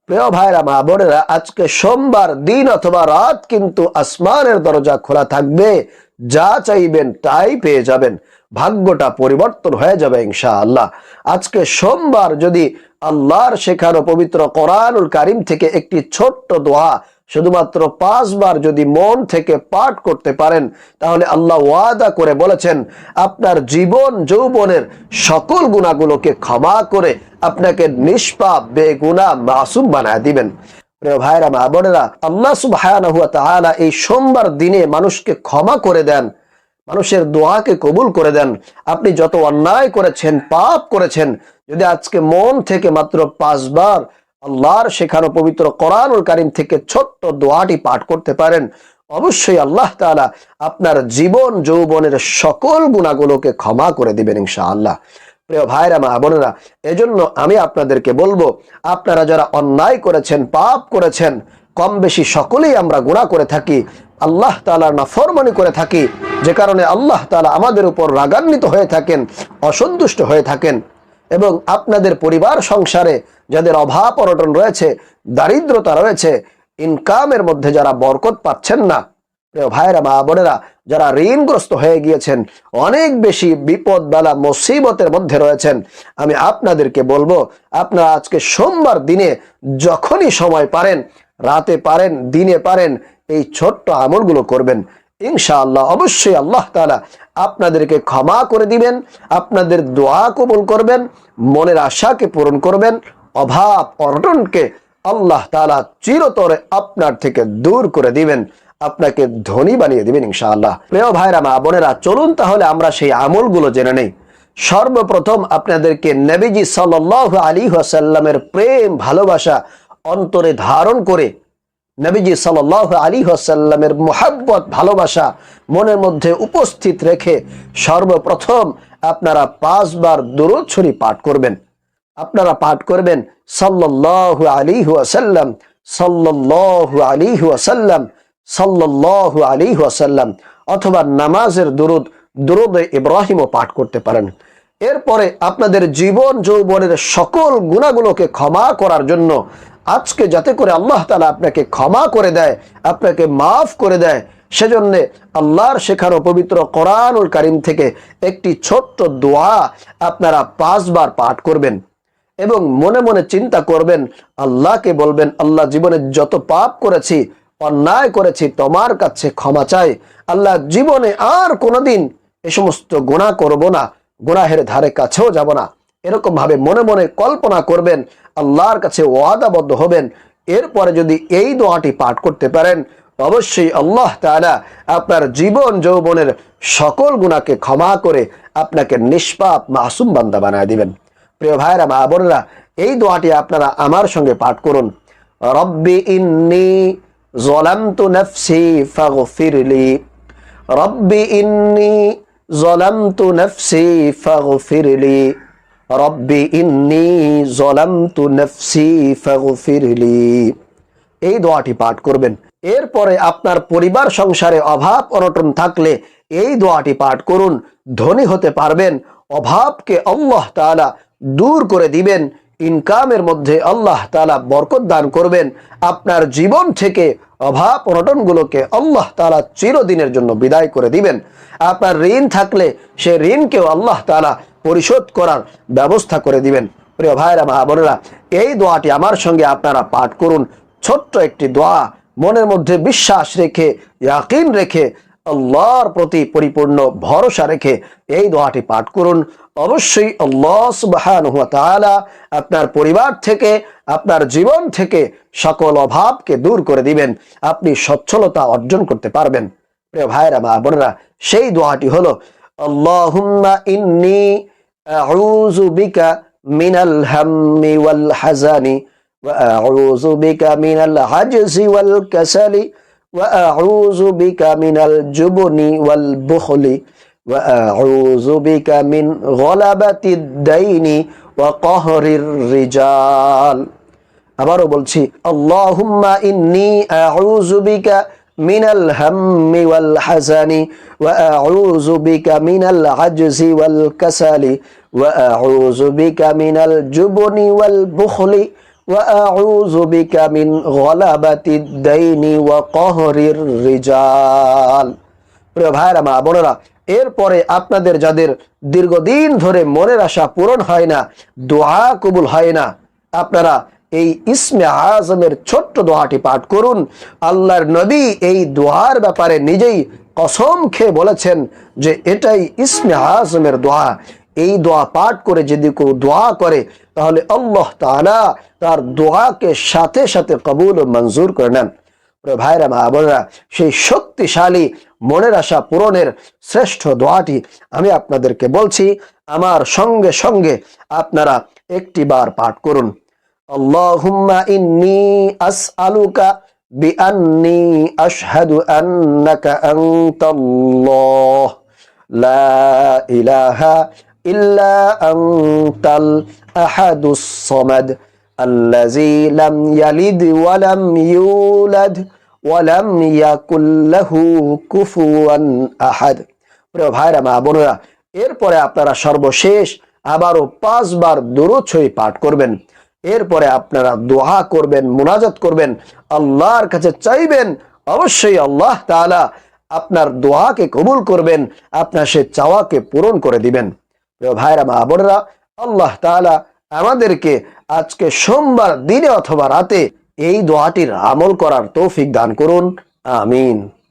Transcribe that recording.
প্রিয় ভাইরা মা বোনেরা, আজকে সোমবার দিন অথবা রাত কিন্তু আসমানের দরজা খোলা থাকবে, যা চাইবেন তাই পেয়ে যাবেন, ভাগ্যটা পরিবর্তন হয়ে যাবে ইনশাআল্লাহ। আজকে সোমবার যদি আল্লাহর শেখানো পবিত্র কোরআনুল কারীম থেকে একটি ছোট্ট দোয়া শুধুমাত্র 5 বার যদি মন থেকে পাঠ করতে পারেন, তাহলে আল্লাহ ওয়াদা করে বলেছেন আপনার জীবন যৌবনের সকল গুনাহগুলোকে ক্ষমা করে আপনাকে নিষ্পাপ বেগুনাহ মাসুম বানায় দিবেন। প্রিয় ভাইরা মা বোনেরা, আল্লাহ সুবহানাহু ওয়া তাআলা এই সোমবার দিনে মানুষকে ক্ষমা করে দেন, মানুষের দোয়াকে কবুল করে দেন। আপনি যত অন্যায় করেছেন, পাপ করেছেন, যদি আজকে মন থেকে মাত্র 5 বার আল্লাহর শেখানো পবিত্র কোরআনুল কারীম থেকে ছোট্ট দোয়াটি পাঠ করতে পারেন, অবশ্যই আল্লাহ তাআলা আপনার জীবন যৌবনের সকল গুনাহগুলোকে ক্ষমা করে দিবেন ইনশাআল্লাহ। প্রিয় ভাইরা মা বোনেরা, এজন্য আমি আপনাদেরকে বলবো, আপনারা যারা অন্যায় করেছেন, পাপ করেছেন, কম বেশি সকলেই আমরা গুনাহ করে থাকি, আল্লাহ তাআলার নাফরমানি করে থাকি, যে কারণে আল্লাহ তাআলা আমাদের উপর রাগান্বিত হয়ে থাকেন, অসন্তুষ্ট হয়ে থাকেন। এবং আপনাদের পরিবার সংসারে যাদের অভাব অনটন রয়েছে, দারিদ্রতা রয়েছে, ইনকামের মধ্যে যারা বরকত পাচ্ছেন না, প্রিয় ভাইরা মা বোনেরা, যারা ঋণগ্রস্ত হয়ে গিয়েছেন, অনেক বেশি বিপদ বালা মুসিবতের মধ্যে রয়েছেন, আমি আপনাদেরকে বলবো, আপনারা আজকে সোমবার দিনে যখনই সময় পারেন, রাতে পারেন, দিনে পারেন, এই ছোট্ট আমলগুলো করবেন ইনশাআল্লাহ। অবশ্যই আল্লাহ তাআলা আপনাদেরকে ক্ষমা করে দিবেন, আপনাদের দোয়া কবুল করবেন, মনের আশাকে পূরণ করবেন, অভাব অনটনকে আল্লাহ তাআলা চিরতরে আপনার থেকে দূর করে দিবেন, আপনাকে ধনী বানিয়ে দিবেন ইনশাআল্লাহ। প্রিয় ভাইরা মা বোনেরা, চলুন তাহলে আমরা সেই আমলগুলো জেনে নেই। সর্বপ্রথম আপনাদেরকে নবীজি সাল্লাল্লাহু আলাইহি ওয়াসাল্লামের প্রেম ভালোবাসা অন্তরে ধারণ করে, নবীজি সাল্লাল্লাহু আলাইহি ওয়াসাল্লামের মুহাব্বত ভালোবাসা মনের মধ্যে উপস্থিত রেখে সর্বপ্রথম আপনারা 5 বার দুরূদ শরীফ পাঠ করবেন। আপনারা পাঠ করবেন সাল্লাল্লাহু আলাইহি ওয়াসাল্লাম, সাল্লাল্লাহু আলাইহি ওয়াসাল্লাম, সাল্লাল্লাহু আলাইহি ওয়াসাল্লাম, অথবা নামাজের দুরূদ, দুরূদে ইব্রাহিমও পাঠ করতে পারেন। এরপরে আপনাদের জীবন যৌবনের সকল গুনাহগুলোকে ক্ষমা করার জন্য, আজকে যাতে করে আল্লাহ তাআলা আপনাকে ক্ষমা করে দেয়, আপনাকে মাফ করে দেয়, সেজন্য আল্লাহর শেখানো পবিত্র কোরআনুল কারীম থেকে একটি ছোট্ট দোয়া আপনারা 5 বার পাঠ করবেন এবং মনে মনে চিন্তা করবেন, আল্লাহকে বলবেন, আল্লাহ জীবনে যত পাপ করেছি, অন্যায় করেছি, তোমার কাছে ক্ষমা চাই। আল্লাহ জীবনে আর কোনোদিন এ সমস্ত গুনাহ করব না, গুনাহের ধারে কাছেও যাব না, এরকম ভাবে মনে মনে কল্পনা করবেন, আল্লাহর কাছে ওয়াদাবদ্ধ হবেন। এরপরে যদি এই দোয়াটি পাঠ করতে পারেন, অবশ্যই আল্লাহ তাআলা আপনার জীবন যৌবনের সকল গুনাহকে ক্ষমা করে আপনাকে নিষ্পাপ মাসুম বান্দা বানায় দিবেন। প্রিয় ভাইরা মা বোনেরা, এই দোয়াটি আপনারা আমার সঙ্গে পাঠ করুন। রব্বি ইন্নী যালামতু নাফসি ফাগফিরলি, রব্বি ইন্নী যালামতু নাফসি ফাগফিরলি, রব্বি ইন্নী যালামতু নাফসি ফাগফিরলি। এই দোয়াটি পাঠ করবেন। এরপরে আপনার পরিবার সংসারে অভাব অনটন থাকলে এই দোয়াটি পাঠ করুন, ধনী হতে পারবেন, অভাবকে আল্লাহ তাআলা দূর করে দিবেন, ইনকামের মধ্যে আল্লাহ তাআলা বরকত দান করবেন, আপনার জীবন থেকে অভাব অনটনগুলোকে আল্লাহ তাআলা চিরদিনের জন্য বিদায় করে দিবেন। আপনার ঋণ থাকলে সে ঋণকেও আল্লাহ তাআলা পরিশোধ করার ব্যবস্থা করে দিবেন। প্রিয় ভাইরা মা বোনেরা, এই দোয়াটি আমার সঙ্গে আপনারা পাঠ করুন। ছোট্ট একটি দোয়া, মনের মধ্যে বিশ্বাস রেখে, ইয়াকিন রেখে, আল্লাহর প্রতি পরিপূর্ণ ভরসা রেখে এই দোয়াটি পাঠ করুন। অবশ্যই আল্লাহ সুবহানাহু ওয়া তাআলা আপনার পরিবার থেকে, আপনার জীবন থেকে সকল অভাবকে দূর করে দিবেন, আপনি সচ্ছলতা অর্জন করতে পারবেন। প্রিয় ভাইরা মা বোনেরা, সেই দোয়াটি হলো, আল্লাহুম্মা ইন্নী আউযু বিকা মিনাল হাম্মি ওয়াল হাযানি ওয়া আউযু বিকা মিনাল আজজি ওয়াল কাসালি ওয়া আউযু বিকা মিনাল জুবনি ওয়াল বুখলি ওয়া আউযু বিকা মিন গলাবাতিদ দাইনি ওয়া কাহরির রিজাল। আবারও বলছি, আল্লাহুম্মা ইন্নী আউযু বিকা মিনাল হাম্মি ওয়াল হাযানি ওয়া আউযু বিকা মিনাল আজজি ওয়াল কাসালি ওয়া আউযু বিকা মিনাল জুবনি ওয়াল বুখলি وأعوذ بك من غلبة الدين وقهر الرجال। প্রিয় ভাইরা মা বোনেরা, এরপরে আপনাদের যাদের দীর্ঘদিন ধরে মনের আশা পূরণ হয় না, দোয়া কবুল হয় না, আপনারা এই ইসমে আজমের ছোট্ট দোয়াটি পাঠ করুন। আল্লাহর নবী এই দোয়ার ব্যাপারে নিজেই কসম খেয়ে বলেছেন যে এটাই ইসমে আজমের দোয়া। এই দোয়া পাঠ করে যদি কেউ দোয়া করে তাহলে আল্লাহ তাআলা তার দোয়াকে সাথে সাথে কবুল ও মঞ্জুর করে নেন। ভাইরা মা বোনেরা, সেই শক্তিশালী মনের আশা পূরণের শ্রেষ্ঠ দোয়াটি আমি আপনাদেরকে বলছি, আমার সঙ্গে সঙ্গে আপনারা একটি বার পাঠ করুন। আল্লাহুম্মা ইন্নী আসআলুকা বিআন্নী আশহাদু আন্নাকা আনতাল্লাহ লা ইলাহা ইল্লা আনতাল আহাদুস সামাদ আল্লাযী লাম ইয়ালিদ ওয়া লাম ইউলাদ ওয়া লাম ইয়াকুল লাহু কুফুয়ান আহাদ। প্রিয় ভাইরা মা বোনেরা, এরপরে আপনারা সর্বশেষ আবারও 5 বার দুরূদ শরীফ পাঠ করবেন। এরপরে আপনারা দোয়া করবেন, মুনাজাত করবেন, আল্লাহর কাছে চাইবেন। অবশ্যই আল্লাহ তাআলা আপনার দোয়াকে কবুল করবেন, আপনার সে চাওয়াকে পূরণ করে দিবেন। প্রিয় ভাইরা মা বোনেরা, আল্লাহ তাআলা আমাদেরকে আজকে সোমবার দিনে অথবা রাতে এই দোয়াটির আমল করার তৌফিক দান করুন। আমিন।